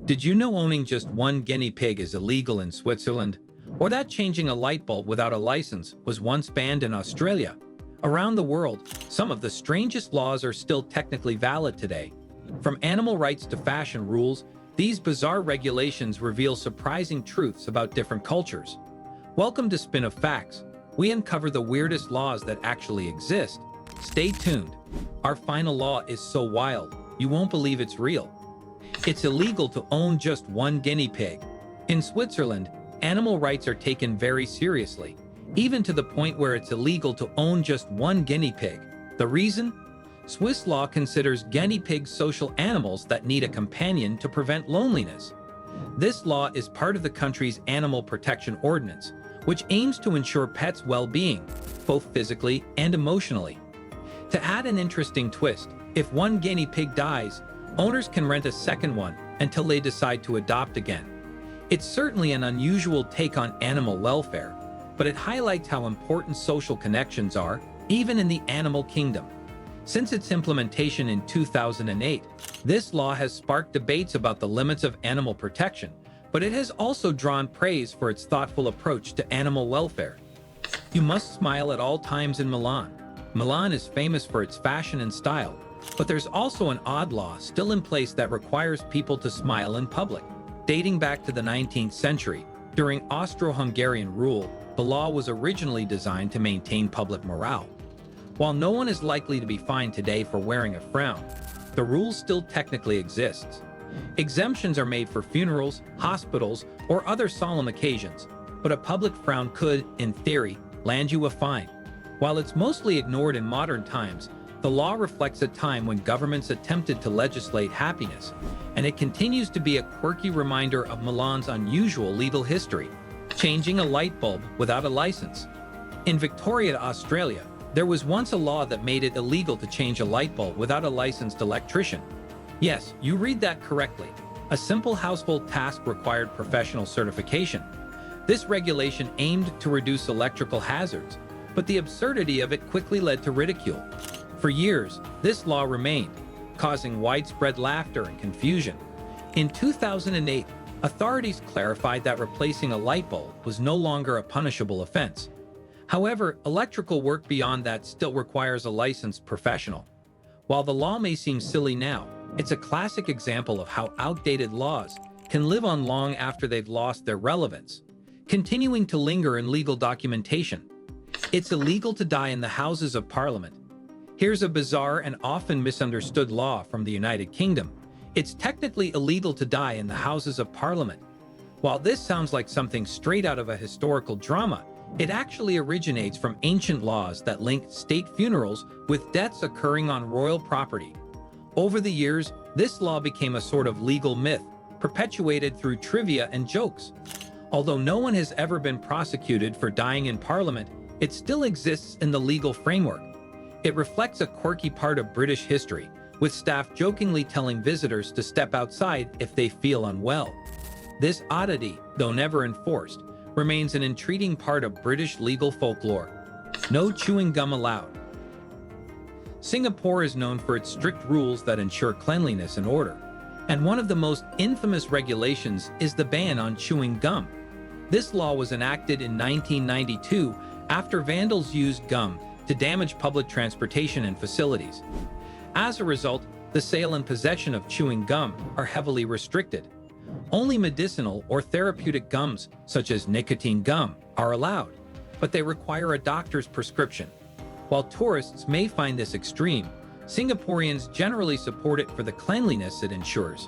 Did you know owning just one guinea pig is illegal in Switzerland? Or that changing a light bulb without a license was once banned in Australia? Around the world, some of the strangest laws are still technically valid today. From animal rights to fashion rules, these bizarre regulations reveal surprising truths about different cultures. Welcome to Spin of Facts. We uncover the weirdest laws that actually exist. Stay tuned. Our final law is so wild, you won't believe it's real. It's illegal to own just one guinea pig. In Switzerland, animal rights are taken very seriously, even to the point where it's illegal to own just one guinea pig. The reason? Swiss law considers guinea pigs social animals that need a companion to prevent loneliness. This law is part of the country's animal protection ordinance, which aims to ensure pets' well-being, both physically and emotionally. To add an interesting twist, if one guinea pig dies, owners can rent a second one until they decide to adopt again. It's certainly an unusual take on animal welfare, but it highlights how important social connections are, even in the animal kingdom. Since its implementation in 2008, this law has sparked debates about the limits of animal protection, but it has also drawn praise for its thoughtful approach to animal welfare. You must smile at all times in Milan. Milan is famous for its fashion and style, but there's also an odd law still in place that requires people to smile in public. Dating back to the 19th century, during Austro-Hungarian rule, the law was originally designed to maintain public morale. While no one is likely to be fined today for wearing a frown, the rule still technically exists. Exemptions are made for funerals, hospitals, or other solemn occasions, but a public frown could, in theory, land you a fine. While it's mostly ignored in modern times, the law reflects a time when governments attempted to legislate happiness, and it continues to be a quirky reminder of Milan's unusual legal history. Changing a light bulb without a license. In Victoria, Australia, there was once a law that made it illegal to change a light bulb without a licensed electrician. Yes, you read that correctly. A simple household task required professional certification. This regulation aimed to reduce electrical hazards, but the absurdity of it quickly led to ridicule. For years, this law remained, causing widespread laughter and confusion. In 2008, authorities clarified that replacing a light bulb was no longer a punishable offense. However, electrical work beyond that still requires a licensed professional. While the law may seem silly now, it's a classic example of how outdated laws can live on long after they've lost their relevance, continuing to linger in legal documentation. It's illegal to die in the Houses of Parliament. Here's a bizarre and often misunderstood law from the United Kingdom. It's technically illegal to die in the Houses of Parliament. While this sounds like something straight out of a historical drama, it actually originates from ancient laws that linked state funerals with deaths occurring on royal property. Over the years, this law became a sort of legal myth, perpetuated through trivia and jokes. Although no one has ever been prosecuted for dying in Parliament, it still exists in the legal framework. It reflects a quirky part of British history, with staff jokingly telling visitors to step outside if they feel unwell. This oddity, though never enforced, remains an intriguing part of British legal folklore. No chewing gum allowed. Singapore is known for its strict rules that ensure cleanliness and order, and one of the most infamous regulations is the ban on chewing gum. This law was enacted in 1992 after vandals used gum to damage public transportation and facilities. As a result, the sale and possession of chewing gum are heavily restricted. Only medicinal or therapeutic gums, such as nicotine gum, are allowed, but they require a doctor's prescription. While tourists may find this extreme, Singaporeans generally support it for the cleanliness it ensures.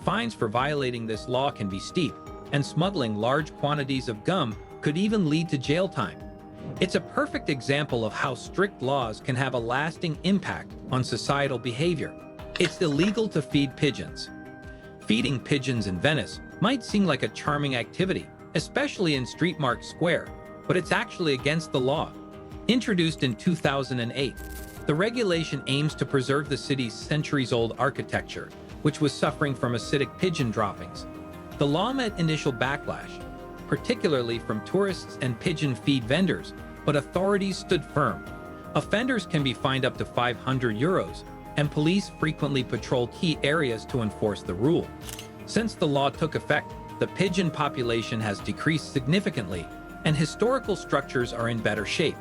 Fines for violating this law can be steep, and smuggling large quantities of gum could even lead to jail time. It's a perfect example of how strict laws can have a lasting impact on societal behavior. It's illegal to feed pigeons. Feeding pigeons in Venice might seem like a charming activity, especially in Street Market Square, but it's actually against the law. Introduced in 2008, the regulation aims to preserve the city's centuries-old architecture, which was suffering from acidic pigeon droppings. The law met initial backlash, particularly from tourists and pigeon feed vendors, but authorities stood firm. Offenders can be fined up to €500, and police frequently patrol key areas to enforce the rule. Since the law took effect, the pigeon population has decreased significantly, and historical structures are in better shape.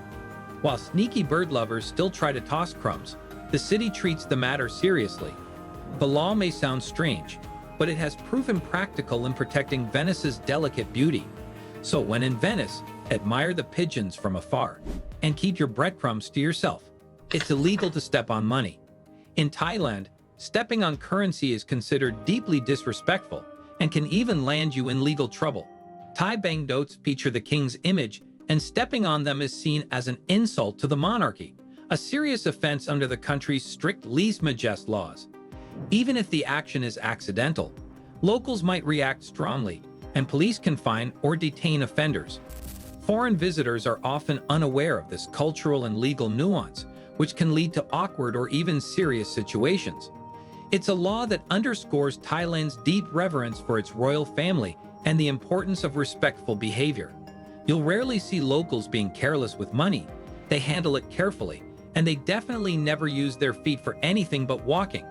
While sneaky bird lovers still try to toss crumbs, the city treats the matter seriously. The law may sound strange, but it has proven practical in protecting Venice's delicate beauty. So when in Venice, admire the pigeons from afar, and keep your breadcrumbs to yourself. It's illegal to step on money. In Thailand, stepping on currency is considered deeply disrespectful and can even land you in legal trouble. Thai banknotes feature the king's image, and stepping on them is seen as an insult to the monarchy, a serious offense under the country's strict lèse-majesté laws. Even if the action is accidental, locals might react strongly, and police can fine or detain offenders. Foreign visitors are often unaware of this cultural and legal nuance, which can lead to awkward or even serious situations. It's a law that underscores Thailand's deep reverence for its royal family and the importance of respectful behavior. You'll rarely see locals being careless with money. They handle it carefully, and they definitely never use their feet for anything but walking.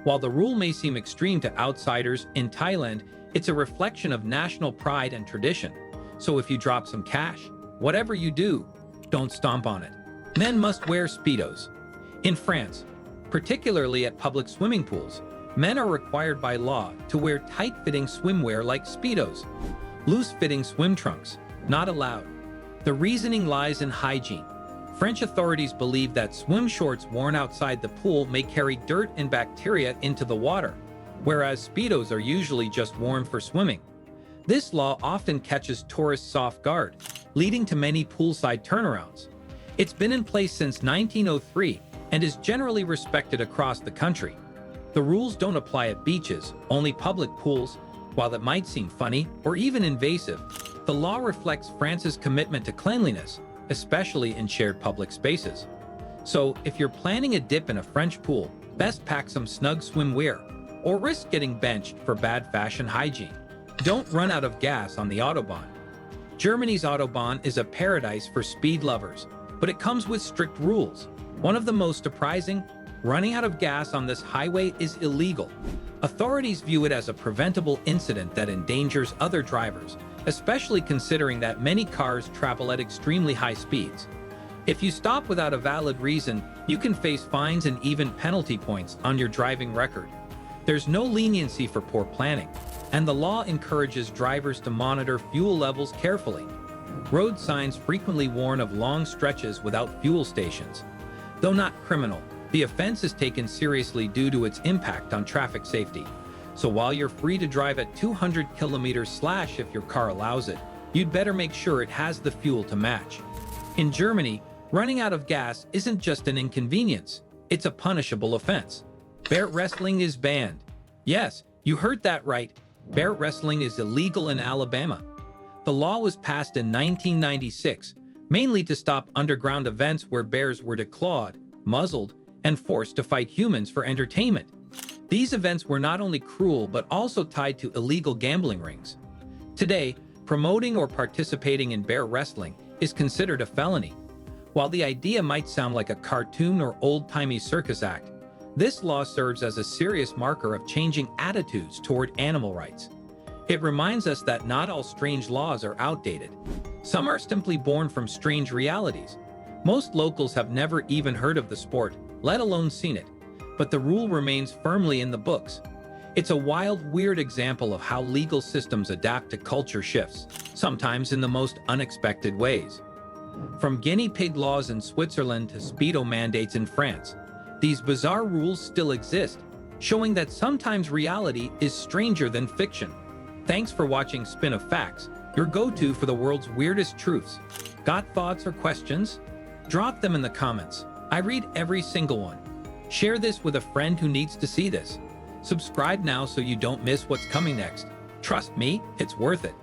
While the rule may seem extreme to outsiders, in Thailand, it's a reflection of national pride and tradition. So if you drop some cash, whatever you do, don't stomp on it. Men must wear Speedos. In France, particularly at public swimming pools, men are required by law to wear tight-fitting swimwear like Speedos. Loose-fitting swim trunks, not allowed. The reasoning lies in hygiene. French authorities believe that swim shorts worn outside the pool may carry dirt and bacteria into the water, whereas Speedos are usually just worn for swimming. This law often catches tourists off guard, leading to many poolside turnarounds. It's been in place since 1903 and is generally respected across the country. The rules don't apply at beaches, only public pools. While it might seem funny or even invasive, the law reflects France's commitment to cleanliness, especially in shared public spaces. So, if you're planning a dip in a French pool, best pack some snug swimwear, or risk getting benched for bad fashion hygiene. Don't run out of gas on the Autobahn. Germany's Autobahn is a paradise for speed lovers, but it comes with strict rules. One of the most surprising, running out of gas on this highway is illegal. Authorities view it as a preventable incident that endangers other drivers, especially considering that many cars travel at extremely high speeds. If you stop without a valid reason, you can face fines and even penalty points on your driving record. There's no leniency for poor planning, and the law encourages drivers to monitor fuel levels carefully. Road signs frequently warn of long stretches without fuel stations. Though not criminal, the offense is taken seriously due to its impact on traffic safety. So while you're free to drive at 200 km/h if your car allows it, you'd better make sure it has the fuel to match. In Germany, running out of gas isn't just an inconvenience, it's a punishable offense. Bear wrestling is banned. Yes, you heard that right. Bear wrestling is illegal in Alabama. The law was passed in 1996, mainly to stop underground events where bears were declawed, muzzled, and forced to fight humans for entertainment. These events were not only cruel but also tied to illegal gambling rings. Today, promoting or participating in bear wrestling is considered a felony. While the idea might sound like a cartoon or old-timey circus act, this law serves as a serious marker of changing attitudes toward animal rights. It reminds us that not all strange laws are outdated. Some are simply born from strange realities. Most locals have never even heard of the sport, let alone seen it, but the rule remains firmly in the books. It's a wild, weird example of how legal systems adapt to culture shifts, sometimes in the most unexpected ways. From guinea pig laws in Switzerland to Speedo mandates in France, these bizarre rules still exist, showing that sometimes reality is stranger than fiction. Thanks for watching Spin of Facts, your go-to for the world's weirdest truths. Got thoughts or questions? Drop them in the comments. I read every single one. Share this with a friend who needs to see this. Subscribe now so you don't miss what's coming next. Trust me, it's worth it.